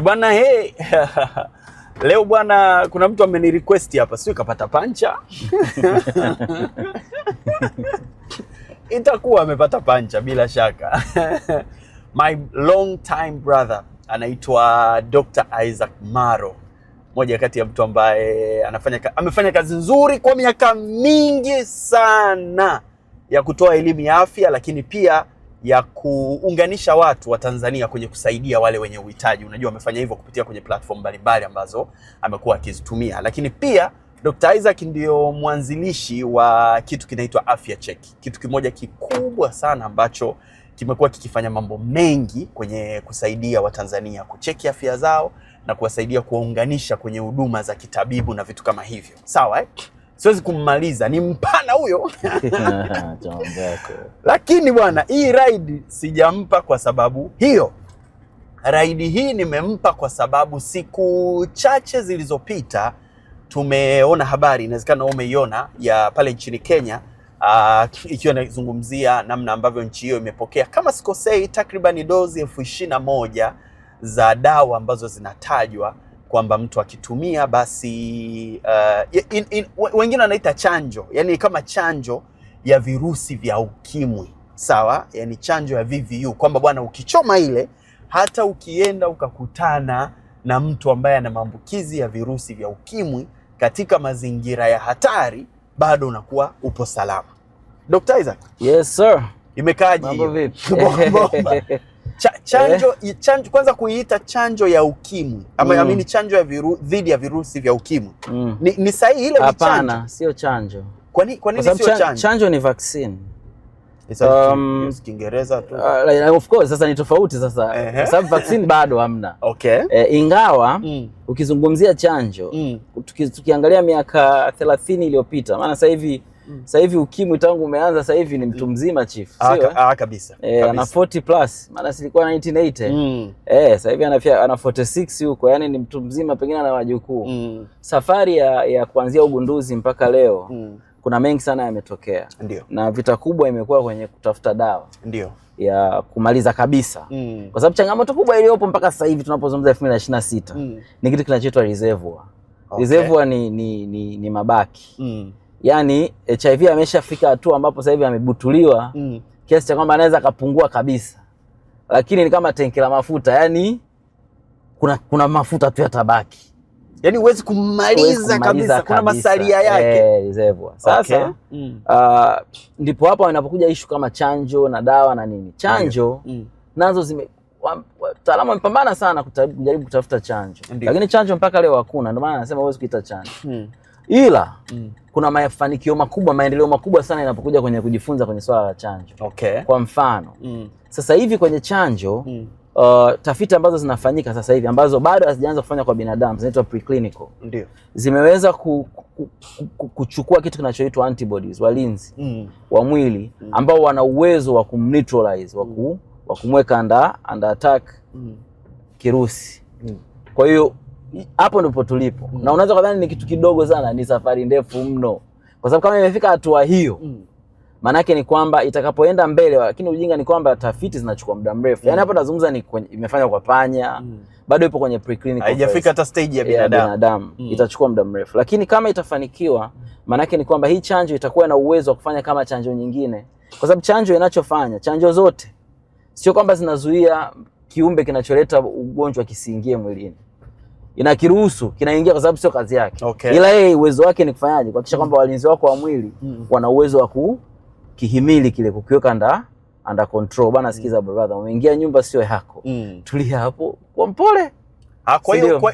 Bwana leo bwana kuna mtu amenirequest hapa, sio kapata pancha. Itakuwa amepata pancha bila shaka. My long time brother anaitwa Dr. Isaac Maro. Moja kati ya mtu ambaye amefanya kazi nzuri kwa miaka mingi sana ya kutoa elimu ya afya, lakini pia ya kuunganisha watu wa Tanzania kwenye kusaidia wale wenye uhitaji. Unajua amefanya hivyo kupitia kwenye platform mbalimbali ambazo amekuwa akizitumia. Lakini pia Dr. Isaac ndio mwanzilishi wa kitu kinaitwa Afya Check. Kitu kimoja kikubwa sana ambacho kimekuwa kikifanya mambo mengi kwenye kusaidia Watanzania kucheki afya zao na kuwasaidia kuwaunganisha kwenye huduma za kitabibu na vitu kama hivyo. Sawa Siwezi kummaliza, ni mpana huyo. Lakini bwana, hii ride sijampa kwa sababu hiyo. Ride hii nimempa kwa sababu siku chache zilizopita tumeona habari, inawezekana umeiona, ya pale nchini Kenya, ikiwa inazungumzia namna ambavyo nchi hiyo imepokea, kama sikosei, takriban dozi 21,000 za dawa ambazo zinatajwa kwamba mtu akitumia basi wengine wanaita chanjo, yani kama chanjo ya virusi vya ukimwi. Sawa, yani chanjo ya VVU, kwamba bwana ukichoma ile, hata ukienda ukakutana na mtu ambaye ana maambukizi ya virusi vya ukimwi katika mazingira ya hatari, bado unakuwa upo salama. Dr. Isaac? Yes sir. Imekaaje? Mambo vipi? Chanjo kwanza kuiita chanjo ya ukimwi ama amini chanjo ya dhidi ya virusi vya ukimwi. Ni sahihi ile? Hapana, sio chanjo. Kwa nini sio chanjo? Chanjo ni vaccine. Kiingereza tu. Of course sasa ni tofauti sasa. Kwa sababu vaccine bado hamna. Okay. Ingawa ukizungumzia chanjo, tukiangalia miaka 30 iliyopita, maana sasa hivi ukimwi tangu umeanza sasa hivi ni mtu mzima chief, sio? Kabisa. Ana 40 plus, maana silikuwa 1980. Sasa hivi ana 46 huko, yani ni mtu mzima, pengine ana wajukuu. Safari ya kuanzia ugunduzi mpaka leo kuna mengi sana yametokea. Na vita kubwa imekuwa kwenye kutafuta dawa. Ndio. Ya kumaliza kabisa. Kwa sababu changamoto kubwa iliyopo mpaka sasa hivi tunapozungumza 2026 ni kitu kinachoitwa reservoir. Okay. Reservoir ni mabaki. Yani HIV ameshafika hatua ambapo sasa hivi amebutuliwa kiasi cha kwamba anaweza kapungua kabisa. Lakini ni kama tenki la mafuta, yani kuna mafuta tu yatabaki. Yani huwezi kumaliza kabisa, kuna masalia yake. Reservoir. Sasa ndipo hapa inapokuja issue kama chanjo na dawa na nini. Chanjo nazo wataalamu wamepambana sana kujaribu kutafuta chanjo. Lakini chanjo mpaka leo hakuna, ndio maana nasema huwezi kuita chanjo. Ila kuna mafanikio makubwa, maendeleo makubwa sana inapokuja kwenye kujifunza kwenye swala la chanjo. Okay. Kwa mfano, sasa hivi kwenye chanjo tafiti ambazo zinafanyika sasa hivi ambazo bado hazijaanza kufanya kwa binadamu, zinaitwa preclinical. Ndio. Zimeweza kuchukua kitu kinachoitwa antibodies, walinzi wa mwili ambao wana uwezo wa kumneutralize, wa kumweka under attack kirusi. Kwa hiyo hapo ndipo tulipo. Na unaweza kudhani ni kitu kidogo sana, ni safari ndefu mno. Kwa sababu kama imefika hatua hiyo, maana yake ni kwamba itakapoenda mbele, lakini ujinga ni kwamba tafiti zinachukua muda mrefu. Yaani hapa nazungumza ni imefanywa kwa panya, bado ipo kwenye preclinical. Haijafika hata stage ya binadamu. Itachukua muda mrefu. Lakini kama itafanikiwa, maana yake ni kwamba hii chanjo itakuwa na uwezo wa kufanya kama chanjo nyingine. Kwa sababu chanjo inachofanya, chanjo zote sio kwamba zinazuia kiumbe kinacholeta ugonjwa kisiingie mwilini. Inakiruhusu kinaingia kwa sababu sio kazi yake. Okay. Ila yeye uwezo wake ni kufanyaje? Kuhakikisha kwamba walinzi wako wa mwili wana uwezo wa kukihimili kile, kukiweka under control. Bana sikiza brother, umeingia nyumba sio yako. Tulia hapo kwa mpole.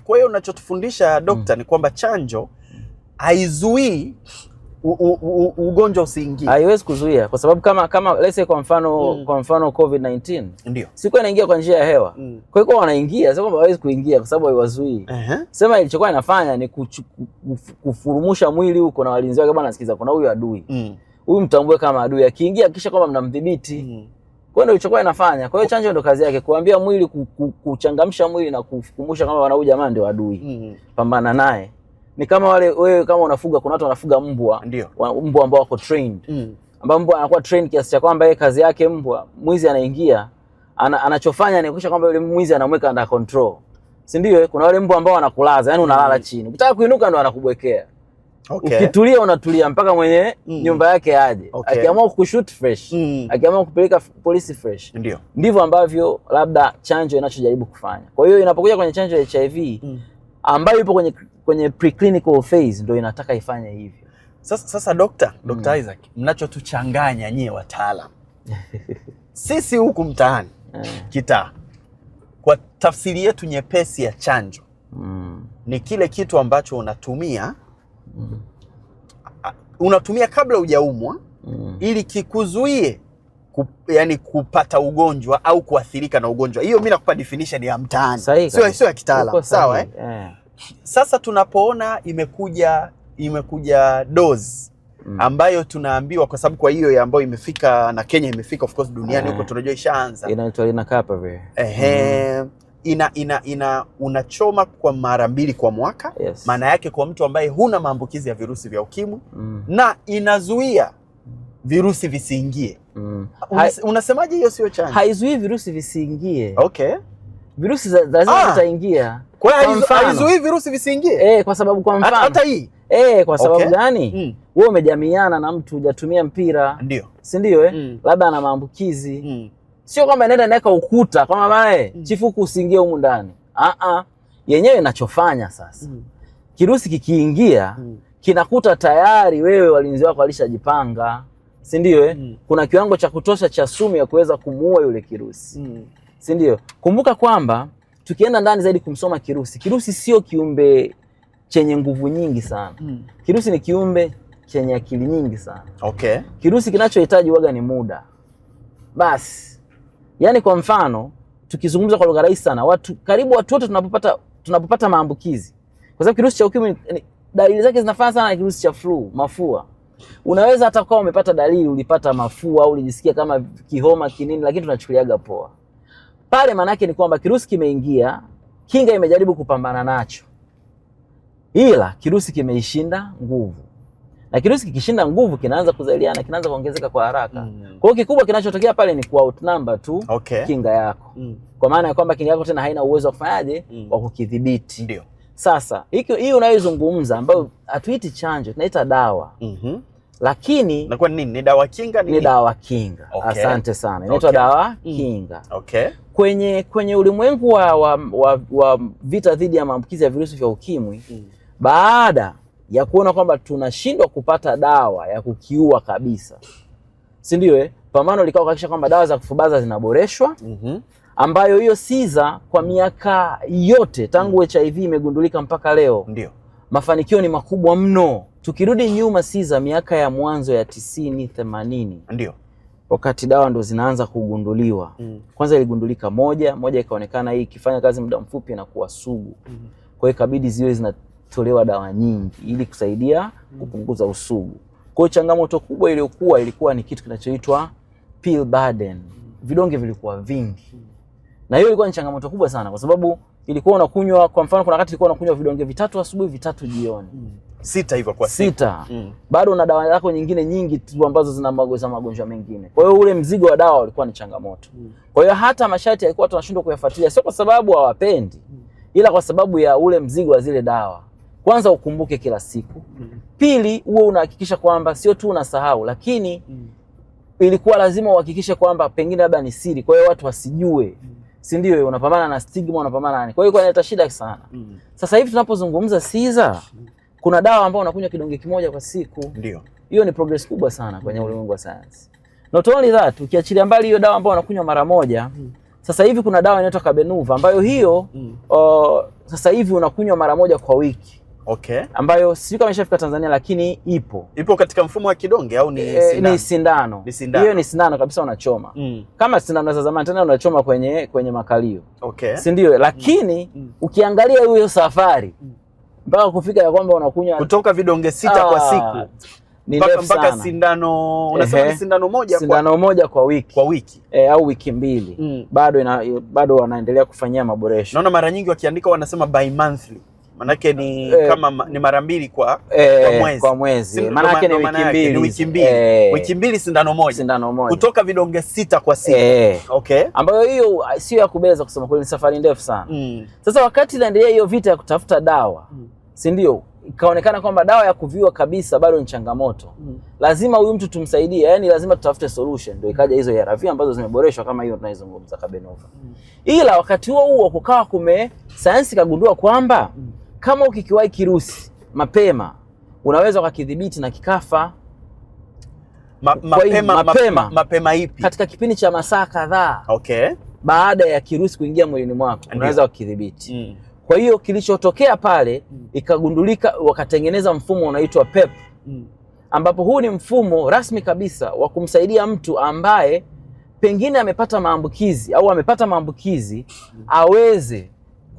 Kwa hiyo unachotufundisha dokta ni kwamba chanjo haizuii ugonjwa usiingie. Haiwezi kuzuia kwa sababu kama let's say kwa mfano COVID-19 ndio siku inaingia kwa njia ya hewa. Kwa hiyo wanaingia, sio kwamba hawezi kuingia kwa sababu haiwazuii. Sema ilichokuwa inafanya ni kufurumusha mwili huko na walinzi wake. Bwana sikiza, kuna huyu adui. Huyu mtambue kama adui, akiingia kisha kwamba mnamdhibiti. Kwa hiyo ndio ilichokuwa inafanya. Kwa hiyo chanjo ndio kazi yake, kuambia mwili, kuchangamsha mwili na kukumbusha kama wana huyu jamaa ndio adui. Pambana naye. Ni kama wewe kama unafuga, kuna watu wanafuga mbwa. Mbwa ambao wako trained. Ambao mbwa anakuwa trained kiasi cha kwamba yeye kazi yake mwizi anaingia, anachofanya ni kuhakikisha kwamba yule mwizi anamweka under control. si ndio? Kuna wale mbu ambao wanakulaza, yani unalala chini. Ukitaka kuinuka ndo anakubwekea. Okay. Ukitulia unatulia mpaka mwenye nyumba yake aje. Okay. Akiamua kukushoot fresh. Akiamua kupeleka polisi fresh. Ndio. Ndivyo ambavyo labda chanjo inachojaribu kufanya. Kwa hiyo inapokuja kwenye chanjo ya HIV ambayo ipo kwenye preclinical phase ndio inataka ifanye hivyo. Sasa Dr. Isaac, mnachotuchanganya nyie wataalamu. Sisi huku mtaani kitaa, kwa tafsiri yetu nyepesi ya chanjo ni kile kitu ambacho unatumia kabla hujaumwa ili kikuzuie yani kupata ugonjwa au kuathirika na ugonjwa. Hiyo mimi nakupa definition ya mtaani, sio ya kitaalamu, sawa Sasa tunapoona imekuja dose ambayo tunaambiwa, kwa sababu kwa hiyo ambayo imefika na Kenya imefika, of course duniani huko tunajua ishaanza, inaitwa Lenacapavir. Unachoma kwa mara 2 kwa mwaka. Maana yake kwa mtu ambaye huna maambukizi ya virusi vya ukimwi na inazuia virusi visiingie. Unasemaje hiyo sio chanjo? Haizuii virusi visiingie. Okay. Virusi lazima vitaingia. Kwa hiyo haizuii virusi visiingie? Kwa sababu kwa mfano hata hii kwa sababu gani? Wewe umejamiana na mtu hujatumia mpira. Ndio. Si ndio labda ana maambukizi. Sio kwamba inaenda naweka ukuta kama bana chifuku usiingie humu ndani. Yenyewe inachofanya sasa. Kirusi kikiingia kinakuta tayari wewe walinzi wako walishajipanga. Si ndio Kuna kiwango cha kutosha cha sumu ya kuweza kumuua yule kirusi. Si ndio? Kumbuka kwamba tukienda ndani zaidi kumsoma kirusi sio kiumbe chenye nguvu nyingi sana. Kirusi ni kiumbe chenye akili nyingi sana. Okay. Kirusi kinachohitaji waga ni muda. Basi. Yaani kwa mfano, tukizungumza kwa lugha rahisi sana, karibu watu wote tunapopata maambukizi. Kwa sababu kirusi cha ukimwi dalili zake zinafanana sana na kirusi cha flu, mafua. Unaweza hata kama umepata dalili, ulipata mafua au ulijisikia kama kihoma kinini, lakini tunachukuliaga poa. Pale maana yake ni kwamba kirusi kimeingia, kinga imejaribu kupambana nacho. Ila kirusi kimeishinda nguvu. Na kirusi kikishinda nguvu kinaanza kuzaliana, kinaanza kuongezeka kwa haraka. Kwa hiyo kikubwa kinachotokea pale ni ku outnumber tu kinga yako. Kwa maana ya kwamba kinga yako tena haina uwezo wa kufanyaje wa kukidhibiti. Ndio. Sasa hii unayozungumza ambayo hatuiti chanjo, tunaita dawa. Lakini na kwa nini ni dawa kinga nini? Ni dawa kinga. Asante sana. Inaitwa dawa kinga. Kwenye ulimwengu wa vita dhidi ya maambukizi ya virusi vya ukimwi, baada ya kuona kwamba tunashindwa kupata dawa ya kukiua kabisa, si ndio pambano likao kuhakikisha kwamba dawa za kufubaza zinaboreshwa, ambayo hiyo siza kwa miaka yote tangu HIV imegundulika mpaka leo, ndio mafanikio ni makubwa mno. Tukirudi nyuma siza miaka ya mwanzo ya 90 80, ndio wakati dawa ndo zinaanza kugunduliwa. Kwanza iligundulika moja ikaonekana hii ikifanya kazi muda mfupi na kuwa sugu. Kwa hiyo ikabidi ziwe zinatolewa dawa nyingi ili kusaidia kupunguza usugu. Kwa hiyo changamoto kubwa ilikuwa ni kitu kinachoitwa pill burden. Vidonge vilikuwa vingi. Na hiyo ilikuwa ni changamoto kubwa sana kwa sababu ilikuwa unakunywa, kwa mfano kuna wakati ilikuwa unakunywa vidonge 3 asubuhi 3 jioni. 6 hivyo kwa siku. 6. Bado una dawa zako nyingine nyingi tu ambazo zina magonjwa mengine. Kwa hiyo ule mzigo wa dawa ulikuwa ni changamoto. Kwa hiyo hata masharti yalikuwa tunashindwa kuyafuatilia, sio kwa sababu hawapendi, ila kwa sababu ya ule mzigo wa zile dawa. Kwanza ukumbuke kila siku. Pili, uwe unahakikisha kwamba sio tu unasahau, lakini ilikuwa lazima uhakikishe kwamba pengine labda ni siri, kwa hiyo watu wasijue. Si ndio? Unapambana na stigma, unapambana na. Kwa hiyo inaleta shida sana. Sasa hivi tunapozungumza siza, kuna dawa ambayo unakunywa kidonge kimoja kwa siku. Ndio. Hiyo ni progress kubwa sana kwenye ulimwengu wa science. Not only that, ukiachilia mbali hiyo dawa ambayo unakunywa mara moja, sasa hivi kuna dawa inaitwa Cabenuva ambayo hiyo sasa hivi unakunywa mara moja kwa wiki. Ambayo sio kama imeshafika Tanzania, lakini ipo katika mfumo wa kidonge au ni sindano? Ni sindano. Hiyo ni sindano kabisa, unachoma. Kama sindano za zamani tena unachoma kwenye makalio. Si ndio? Lakini ukiangalia hiyo safari mpaka kufika ya kwamba unakunywa kutoka vidonge 6 kwa siku mpaka sindano, unasema ni sindano moja kwa wiki au wiki 2. Bado wanaendelea kufanyia maboresho. Naona mara nyingi wakiandika wanasema bi monthly. Manake ni kama ni mara 2 kwa mwezi. Kwa mwezi. Manake ni wiki mbili. Wiki mbili sindano moja. Kutoka vidonge 6 kwa siku. Okay. Ambayo hiyo sio ya kubeza kusema kweli, ni safari ndefu sana. Sasa wakati inaendelea hiyo vita ya kutafuta dawa, si ndio? Ikaonekana kwamba dawa ya kuviua kabisa bado ni changamoto. Lazima huyu mtu tumsaidie, yani lazima tutafute solution. Ndio ikaja hizo ARV ambazo zimeboreshwa kama hiyo tunaizungumza Cabenova. Ila wakati huo kukawa sayansi kagundua kwamba kama ukikiwahi kirusi mapema unaweza ukakidhibiti na kikafa. Mapema ipi? Katika kipindi cha masaa kadhaa. Okay. Baada ya kirusi kuingia mwilini mwako unaweza ukidhibiti. Kwa hiyo kilichotokea pale ikagundulika, wakatengeneza mfumo unaitwa PEP, ambapo huu ni mfumo rasmi kabisa wa kumsaidia mtu ambaye pengine amepata maambukizi au amepata maambukizi aweze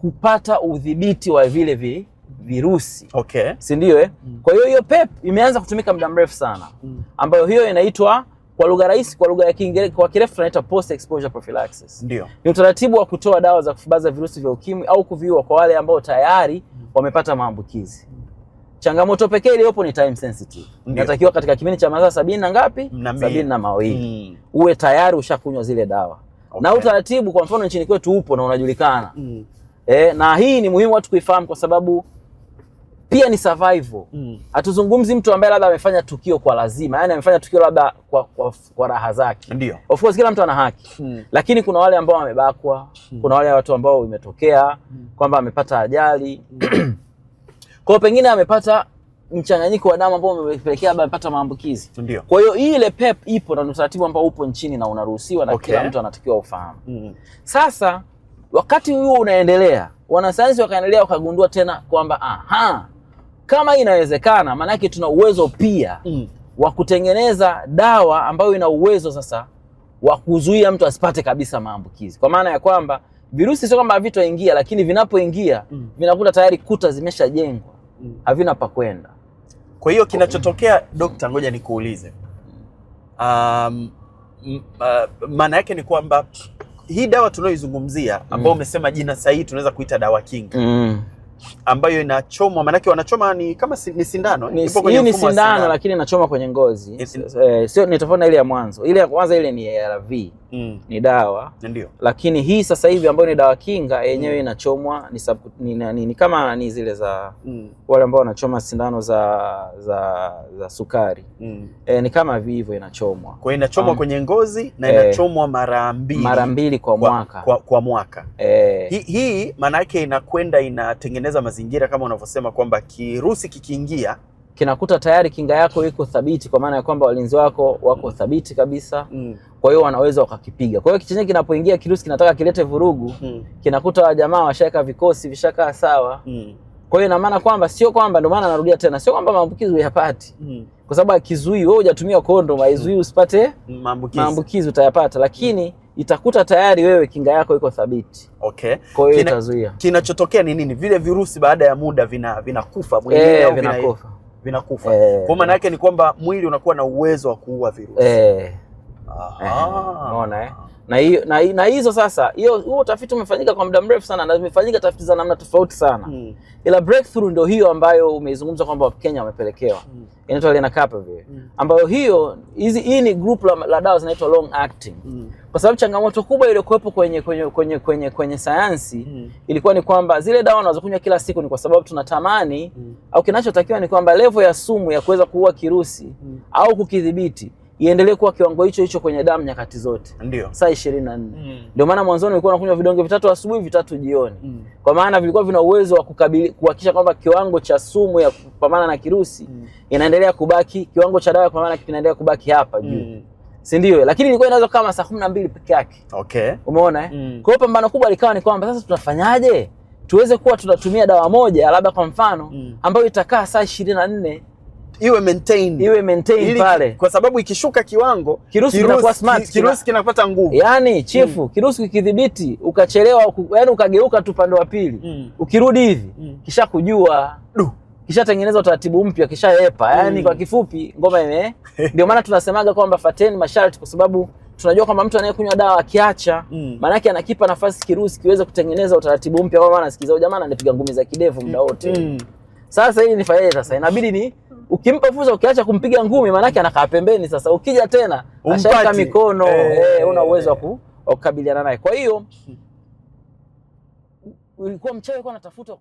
kupata udhibiti wa vile virusi. Okay. Si ndio? Kwa hiyo PEP imeanza kutumika muda mrefu sana, ambayo hiyo inaitwa kwa lugha rahisi, kwa lugha ya Kiingereza, kwa kirefu tunaita post exposure prophylaxis. Ndio. Ni utaratibu wa kutoa dawa za kufubaza virusi vya ukimwi au kuviua kwa wale ambao tayari wamepata maambukizi. Changamoto pekee iliyopo ni time sensitive. Inatakiwa katika kipindi cha masaa 70 na ngapi? 72. Uwe tayari ushakunywa zile dawa. Okay. Na utaratibu kwa mfano nchini kwetu upo na unajulikana. Na hii ni muhimu watu kuifahamu kwa sababu pia ni survival. Hatuzungumzi mtu ambaye labda amefanya tukio kwa lazima, yani amefanya tukio labda kwa raha zake. Ndio. Of course kila mtu ana haki. Lakini kuna wale ambao wamebakwa, kuna wale watu ambao imetokea kwamba amepata ajali. Kwa pengine amepata mchanganyiko wa damu ambao umepelekea labda amepata maambukizi. Ndio. Kwa hiyo ile PEP ipo na utaratibu ambao upo nchini na unaruhusiwa na kila mtu anatakiwa ufahamu. Sasa wakati huo unaendelea, wanasayansi wakaendelea wakagundua tena kwamba kama inawezekana, maana yake tuna uwezo pia wa kutengeneza dawa ambayo ina uwezo sasa wa kuzuia mtu asipate kabisa maambukizi. Kwa maana ya kwamba virusi sio kwamba havitoingia, lakini vinapoingia vinakuta tayari kuta zimeshajengwa, havina pa kwenda. Kwa hiyo kinachotokea, Dokta, ngoja nikuulize, maana yake ni kwamba hii dawa tunayoizungumzia ambayo umesema jina sahihi tunaweza kuita dawa kinga, ambayo inachomwa, maana yake wanachoma ni kama ni sindano, ipo kwenye mfumo wa sindano, lakini inachoma kwenye ngozi. Sio, ni tofauti na ile ya mwanzo. Ile ya kwanza ile ni ARV, ni dawa. Ndio. Lakini hii sasa hivi ambayo ni dawa kinga yenyewe inachomwa ni kama ni zile za wale ambao wanachoma sindano za sukari. Ni kama hivyo inachomwa. Kwa hiyo inachomwa kwenye ngozi na inachomwa mara 2 kwa mwaka. Kwa mwaka. Hii maana yake inakwenda inatengeneza mazingira kama unavyosema kwamba kirusi kikiingia kinakuta tayari kinga yako iko thabiti, kwa maana ya kwamba walinzi wako wako thabiti kabisa. Kwa hiyo wanaweza wakakipiga. Kwa hiyo kichenye kinapoingia kirusi kinataka kilete vurugu, kinakuta wa jamaa washaka vikosi vishakaa sawa. Kwa hiyo ina maana kwamba sio kwamba, ndio maana narudia tena, sio kwamba maambukizi uyapati. Kwa sababu akizui wewe hujatumia kondom, haizui usipate maambukizi, utayapata, lakini itakuta tayari wewe kinga yako iko thabiti. Okay. Kwa hiyo itazuia. Kinachotokea ni nini? Vile virusi baada ya muda vinakufa mwilini au vinakufa. Kwa maana yake ni kwamba mwili unakuwa na uwezo wa kuua virusi. Unaona Na hizo sasa, huo utafiti umefanyika kwa muda mrefu sana na zimefanyika tafiti za namna tofauti sana. Ila breakthrough ndio hiyo ambayo umeizungumza kwamba Kenya wamepelekewa. Inaitwa Lenacapavir. Ambayo hii ni group la dawa zinaitwa long acting. Kwa sababu changamoto kubwa iliyokuwepo kwenye sayansi ilikuwa ni kwamba zile dawa unazokunywa kila siku ni kwa sababu tunatamani au kinachotakiwa ni kwamba level ya sumu ya kuweza kuua kirusi au kukidhibiti iendelee kuwa kiwango hicho kwenye damu nyakati zote. Ndio. Saa 24. Ndio maana mwanzoni ulikuwa unakunywa vidonge 3 asubuhi, 3 jioni. Kwa maana vilikuwa vina uwezo wa kuhakikisha kwamba kiwango cha sumu ya kupambana na kirusi inaendelea kubaki, kiwango cha dawa kwa maana kinaendelea kubaki hapa juu. Si ndio? Lakini ilikuwa inaweza kama saa 12 peke yake. Okay. Umeona Kwa hiyo pambano kubwa likawa ni kwamba sasa tunafanyaje? Tuweze kuwa tunatumia dawa moja labda kwa mfano ambayo itakaa saa 24. Iwe maintain pale. Kwa sababu ikishuka kiwango kirusi kinakuwa smart, kirusi kinapata nguvu. Yaani chifu, kirusi kikidhibiti ukachelewa, yaani ukageuka tu pande wa pili. Ukirudi hivi kisha kujua, kisha tengeneza utaratibu mpya, kisha yepa. Yaani kwa kifupi ngoma ndio maana tunasemaga kwamba fateni masharti, kwa sababu tunajua kwamba mtu anayekunywa dawa akiacha, maana yake anakipa nafasi kirusi kiweze kutengeneza utaratibu mpya, kwa maana anasikiza jamaa anapiga ngumi za kidevu muda wote. Sasa hili nifanyaje sasa? Inabidi ni ukimpa fursa, ukiacha kumpiga ngumi maana yake anakaa pembeni. Sasa ukija tena ashaka mikono, una uwezo wa kukabiliana naye. Kwa hiyo ulikuwa mchawi kwa anatafuta